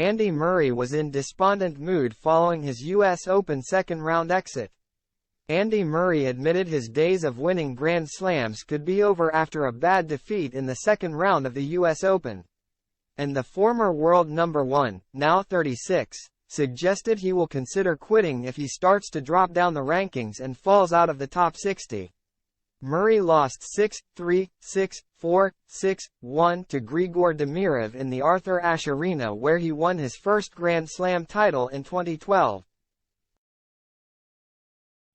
Andy Murray was in despondent mood following his US Open second-round exit. Andy Murray admitted his days of winning Grand Slams could be over after a bad defeat in the second round of the US Open. And the former world number 1, now 36, suggested he will consider quitting if he starts to drop down the rankings and falls out of the top 60. Murray lost 6-3, 6-4, 6-1 to Grigor Dimitrov in the Arthur Ashe Arena, where he won his first Grand Slam title in 2012.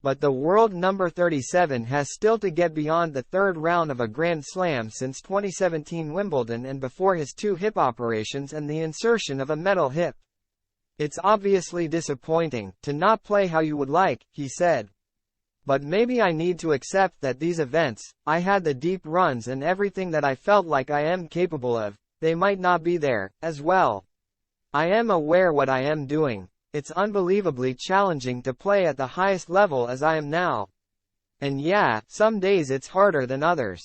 But the world number 37 has still to get beyond the third round of a Grand Slam since 2017 Wimbledon and before his 2 hip operations and the insertion of a metal hip. "It's obviously disappointing to not play how you would like," he said. "But maybe I need to accept that these events, I had the deep runs and everything that I felt like I am capable of, they might not be there, as well. I am aware what I am doing. It's unbelievably challenging to play at the highest level as I am now. And yeah, some days it's harder than others.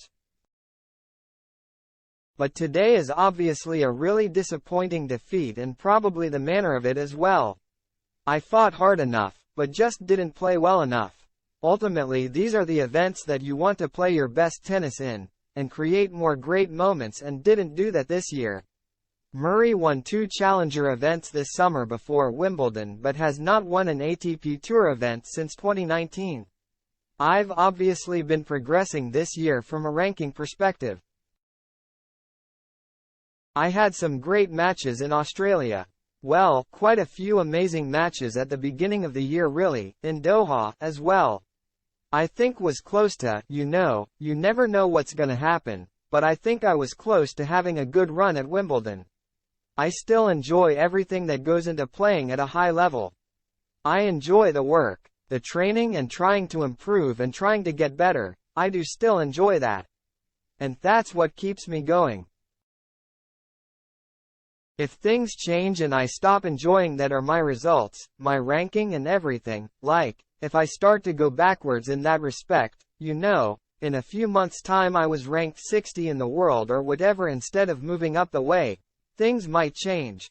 But today is obviously a really disappointing defeat and probably the manner of it as well. I fought hard enough, but just didn't play well enough. Ultimately, these are the events that you want to play your best tennis in, and create more great moments, and didn't do that this year." Murray won 2 challenger events this summer before Wimbledon but has not won an ATP Tour event since 2019. "I've obviously been progressing this year from a ranking perspective. I had some great matches in Australia. Well, quite a few amazing matches at the beginning of the year really, in Doha, as well. I think was close to, you never know what's gonna happen, but I think I was close to having a good run at Wimbledon. I still enjoy everything that goes into playing at a high level. I enjoy the work, the training and trying to improve and trying to get better. I do still enjoy that. And that's what keeps me going. If things change and I stop enjoying that or my results, my ranking and everything, like, if I start to go backwards in that respect, in a few months' time I was ranked 60 in the world or whatever instead of moving up the way, things might change."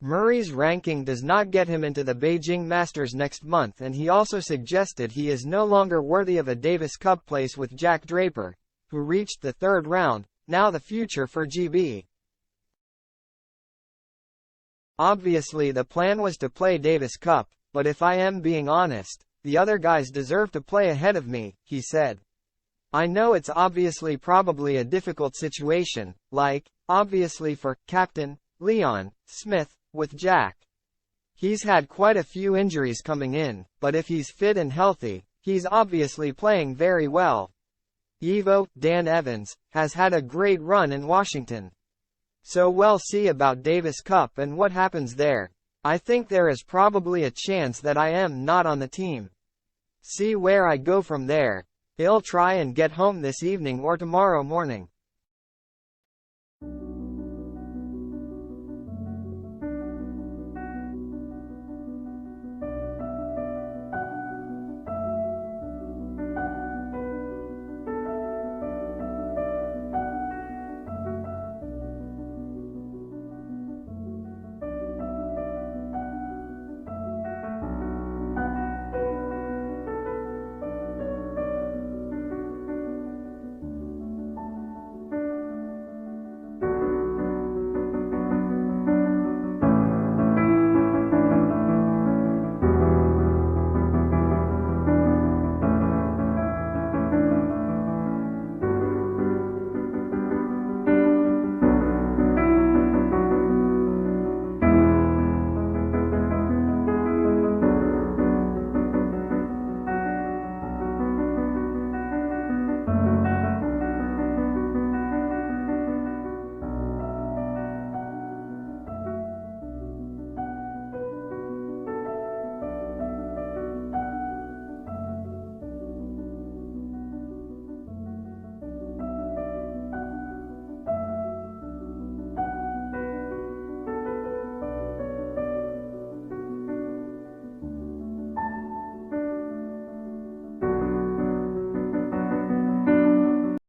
Murray's ranking does not get him into the Beijing Masters next month, and he also suggested he is no longer worthy of a Davis Cup place with Jack Draper, who reached the third round. Now the future for GB. "Obviously the plan was to play Davis Cup, but if I am being honest, the other guys deserve to play ahead of me," he said. "I know it's obviously probably a difficult situation, like, obviously for Captain Leon Smith, with Jack. He's had quite a few injuries coming in, but if he's fit and healthy, he's obviously playing very well. Dan Evans, has had a great run in Washington. So we'll see about Davis Cup and what happens there. I think there is probably a chance that I am not on the team. See where I go from there. I'll try and get home this evening or tomorrow morning."